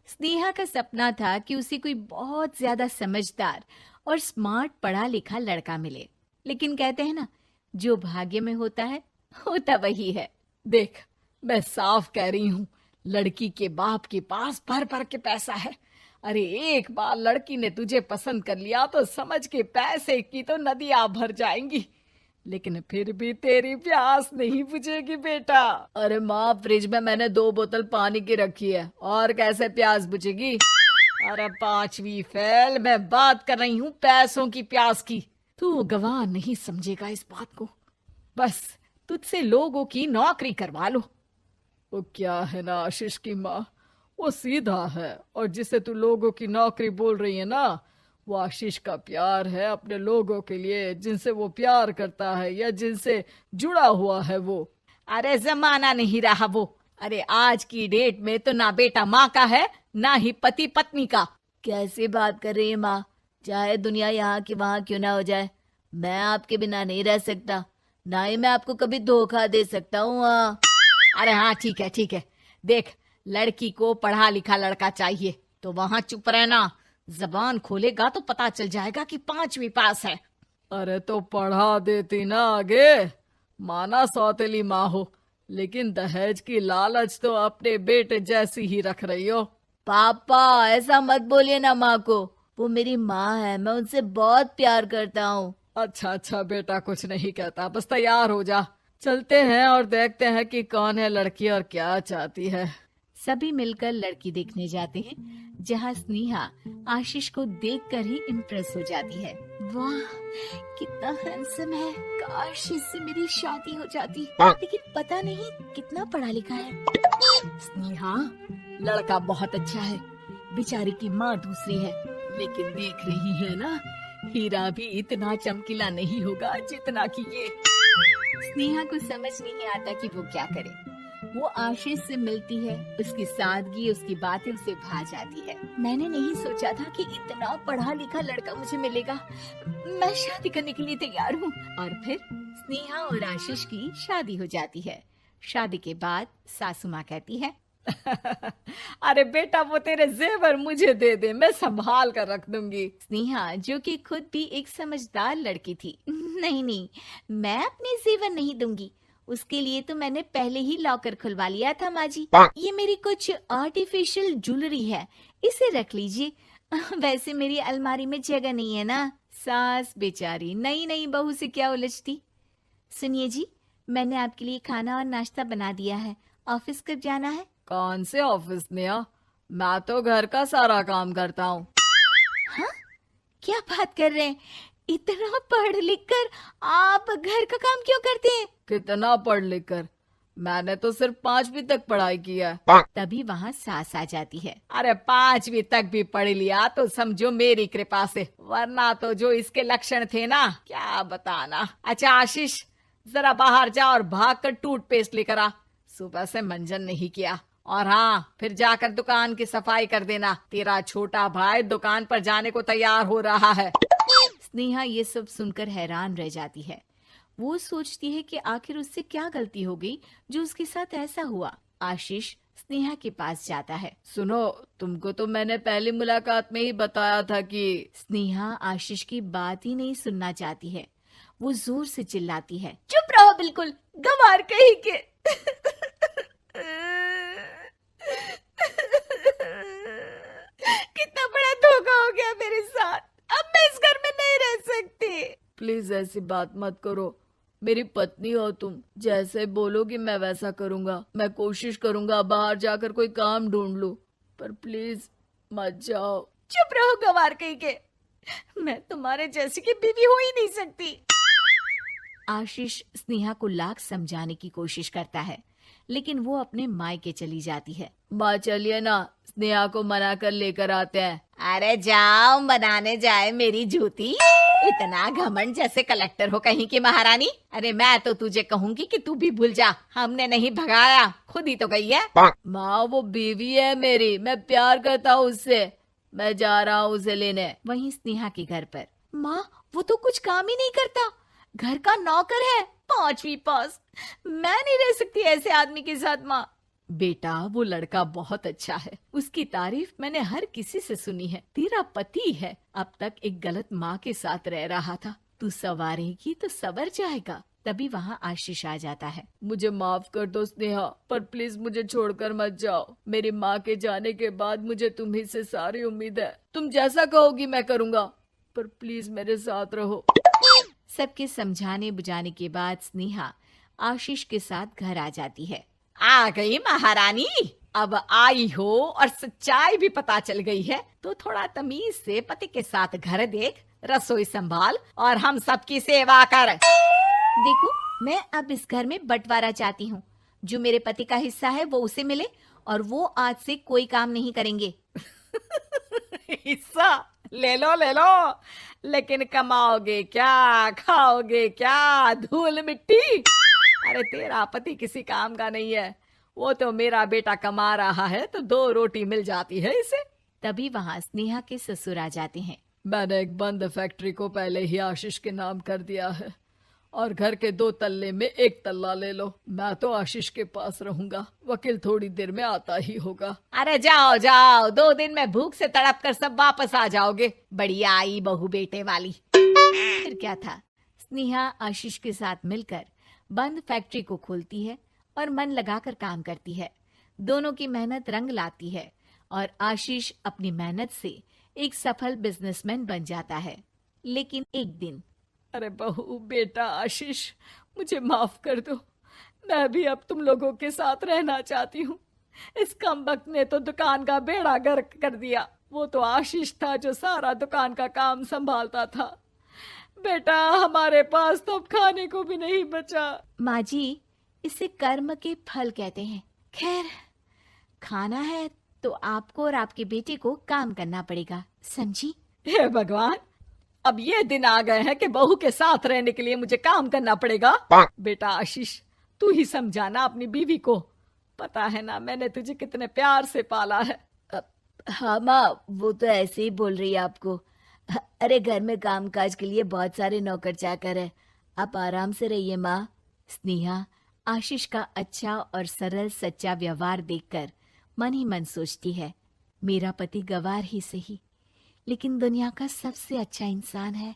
स्नेहा का सपना था कि उसे कोई बहुत ज्यादा समझदार और स्मार्ट पढ़ा लिखा लड़का मिले। लेकिन कहते हैं ना, जो भाग्य में होता है होता वही है। देख, मैं साफ कह रही हूँ, लड़की के बाप के पास भर भर के पैसा है। अरे एक बार लड़की ने तुझे पसंद कर लिया तो समझ के पैसे की तो नदियां भर जाएंगी, लेकिन फिर भी तेरी प्यास नहीं बुझेगी बेटा। अरे माँ, फ्रिज में मैंने 2 बोतल पानी की रखी है, और कैसे प्यास बुझेगी? अरे पांचवी फेल, मैं बात कर रही हूँ पैसों की प्यास की। तू गवाह नहीं समझेगा इस बात को। बस तुझसे लोगों की नौकरी करवा लो। वो क्या है ना आशीष की माँ, वो सीधा है, और जिसे तू लोगों की नौकरी बोल रही है ना, वो आशीष का प्यार है अपने लोगों के लिए, जिनसे वो प्यार करता है या जिनसे जुड़ा हुआ है वो। अरे जमाना नहीं रहा वो। अरे आज की डेट में तो ना बेटा माँ का है, ना ही पति पत्नी का। कैसी बात कर रही है माँ? चाहे दुनिया यहाँ की वहाँ क्यों ना हो जाए, मैं आपके बिना नहीं रह सकता। ना ही मैं आपको कभी धोखा दे सकता हूँ। हाँ। अरे हाँ, ठीक है ठीक है। देख, लड़की को पढ़ा लिखा लड़का चाहिए तो वहां चुप रहना। जबान खोलेगा तो पता चल जाएगा कि पांचवी पास है। अरे तो पढ़ा देती ना आगे। माना सौतेली माँ हो, लेकिन दहेज की लालच तो अपने बेटे जैसी ही रख रही हो। पापा ऐसा मत बोलिए ना माँ को, वो मेरी माँ है, मैं उनसे बहुत प्यार करता हूँ। अच्छा अच्छा बेटा, कुछ नहीं कहता, बस तैयार हो जा, चलते हैं और देखते हैं कि कौन है लड़की और क्या चाहती है। सभी मिलकर लड़की देखने जाते हैं, जहां स्नेहा आशीष को देखकर ही इम्प्रेस हो जाती है। वाह, कितना हैंडसम है। काश इससे मेरी शादी हो जाती, लेकिन पता नहीं कितना पढ़ा लिखा है। स्नेहा, लड़का बहुत अच्छा है, बेचारी की माँ दूसरी है, लेकिन देख रही है ना, हीरा भी इतना चमकीला नहीं होगा जितना कि ये। स्नेहा को समझ नहीं आता कि वो क्या करे। वो आशीष से मिलती है, उसकी सादगी, उसकी बातें उसे भा जाती है। मैंने नहीं सोचा था कि इतना पढ़ा लिखा लड़का मुझे मिलेगा। मैं शादी करने के लिए तैयार हूँ। और फिर स्नेहा और आशीष की शादी हो जाती है। शादी के बाद सासू माँ कहती है, अरे बेटा, वो तेरे जेवर मुझे दे दे, मैं संभाल कर रख दूंगी। स्नेहा, जो कि खुद भी एक समझदार लड़की थी, नहीं नहीं, मैं अपने जेवर नहीं दूंगी। उसके लिए तो मैंने पहले ही लॉकर खुलवा लिया था माँ जी। ये मेरी कुछ आर्टिफिशियल ज्वेलरी है, इसे रख लीजिए। वैसे मेरी अलमारी में जगह नहीं है ना। सास बेचारी नई नई बहू से क्या उलझती। सुनिए जी, मैंने आपके लिए खाना और नाश्ता बना दिया है। ऑफिस कब जाना है? कौन से ऑफिस में? मैं तो घर का सारा काम करता हूँ। हाँ, क्या बात कर रहे हैं? इतना पढ़ लिख कर आप घर का काम क्यों करते हैं? कितना पढ़ लिख कर? मैंने तो सिर्फ 5वीं तक पढ़ाई की है। तभी वहाँ सास आ जाती है। अरे 5वीं तक भी पढ़ लिया तो समझो मेरी कृपा से, वरना तो जो इसके लक्षण थे ना, क्या बताना। अच्छा आशीष, जरा बाहर जा और भाग कर टूथपेस्ट लेकर आ। सुबह से मंजन नहीं किया। और हाँ, फिर जाकर दुकान की सफाई कर देना। तेरा छोटा भाई दुकान पर जाने को तैयार हो रहा है। स्नेहा ये सब सुनकर हैरान रह जाती है। वो सोचती है कि आखिर उससे क्या गलती हो गई जो उसके साथ ऐसा हुआ। आशीष स्नेहा के पास जाता है। सुनो, तुमको तो मैंने पहली मुलाकात में ही बताया था कि। स्नेहा आशीष की बात ही नहीं सुनना चाहती है। वो जोर से चिल्लाती है, चुप रहो बिल्कुल, गंवार कहीं के। कितना बड़ा धोखा हो गया मेरे साथ। अब मैं इस घर में नहीं रह सकती। प्लीज ऐसी बात मत करो, मेरी पत्नी हो तुम, जैसे बोलोगी मैं वैसा करूंगा। मैं कोशिश करूंगा बाहर जाकर कोई काम ढूंढ लूं, पर प्लीज मत जाओ। चुप रहो गंवार कहीं के, मैं तुम्हारे जैसी की बीवी हो ही नहीं सकती। आशीष स्नेहा को लाख समझाने की कोशिश करता है, लेकिन वो अपने मायके चली जाती है। माँ चलिए ना, स्नेहा को मना कर लेकर आते हैं। अरे जाओ, बनाने जाए मेरी जूती। इतना घमंड, जैसे कलेक्टर हो कहीं की महारानी। अरे मैं तो तुझे कहूंगी कि तू भी भूल जा, हमने नहीं भगाया, खुद ही तो गई है। माँ वो बीवी है मेरी, मैं प्यार करता हूँ उससे, मैं जा रहा हूँ उसे लेने। वहीं स्नेहा के घर पर, माँ वो तो कुछ काम ही नहीं करता, घर का नौकर है, 5वीं पास। मैं नहीं रह सकती ऐसे आदमी के साथ माँ। बेटा वो लड़का बहुत अच्छा है, उसकी तारीफ मैंने हर किसी से सुनी है। तेरा पति है, अब तक एक गलत माँ के साथ रह रहा था, तू संवारेगी तो संवर जाएगा। तभी वहाँ आशीष आ जाता है। मुझे माफ कर दो स्नेहा, पर प्लीज मुझे छोड़कर मत जाओ। मेरी माँ के जाने के बाद मुझे तुम्ही से सारी उम्मीद है। तुम जैसा कहोगी मैं करूँगा, पर प्लीज मेरे साथ रहो। सबके समझाने बुझाने के बाद स्नेहा आशीष के साथ घर आ जाती है। आ गई महारानी, अब आई हो और सच्चाई भी पता चल गई है, तो थोड़ा तमीज से पति के साथ घर देख, रसोई संभाल और हम सबकी सेवा कर। देखो, मैं अब इस घर में बंटवारा चाहती हूँ। जो मेरे पति का हिस्सा है वो उसे मिले और वो आज से कोई काम नहीं करेंगे। हिस्सा ले लो, लेकिन कमाओगे क्या, खाओगे क्या, धूल मिट्टी। अरे तेरा पति किसी काम का नहीं है, वो तो मेरा बेटा कमा रहा है तो 2 रोटी मिल जाती है इसे। तभी वहाँ स्नेहा के ससुर आ जाते हैं। मैंने एक बंद फैक्ट्री को पहले ही आशीष के नाम कर दिया है और घर के 2 तल्ले में 1 तल्ला ले लो। मैं तो आशीष के पास रहूंगा, वकील थोड़ी देर में आता ही होगा। अरे जाओ जाओ, 2 दिन में भूख से तड़प कर सब वापस आ जाओगे। बढ़िया आई बहू बेटे वाली। फिर क्या था, स्नेहा आशीष के साथ मिलकर बंद फैक्ट्री को खोलती है और मन लगाकर काम करती है। दोनों की मेहनत रंग लाती है और आशीष अपनी मेहनत से एक सफल बिजनेसमैन बन जाता है। लेकिन एक दिन, अरे बहू बेटा आशीष, मुझे माफ कर दो, मैं भी अब तुम लोगों के साथ रहना चाहती हूँ। इस कमबख्त ने तो दुकान का बेड़ा गर्क कर दिया। वो तो आशीष था जो सारा दुकान का काम संभालता था। बेटा हमारे पास तो अब खाने को भी नहीं बचा। माँ जी, इसे कर्म के फल कहते हैं। खैर, खाना है तो आपको और आपके बेटे को काम करना पड़ेगा, समझी? हे भगवान, अब ये दिन आ गए हैं कि बहू के साथ रहने के लिए मुझे काम करना पड़ेगा। बेटा आशीष, तू ही समझाना अपनी बीवी को। पता है ना मैंने तुझे कितने प्यार से पाला है। हाँ माँ, वो तो ऐसे ही बोल रही है आपको। अरे घर में कामकाज के लिए बहुत सारे नौकर चाकर है, आप आराम से रहिए माँ। स्नेहा आशीष का अच्छा और सरल सच्चा व्यवहार देखकर मन ही मन सोचती है, मेरा पति गवार ही सही, लेकिन दुनिया का सबसे अच्छा इंसान है।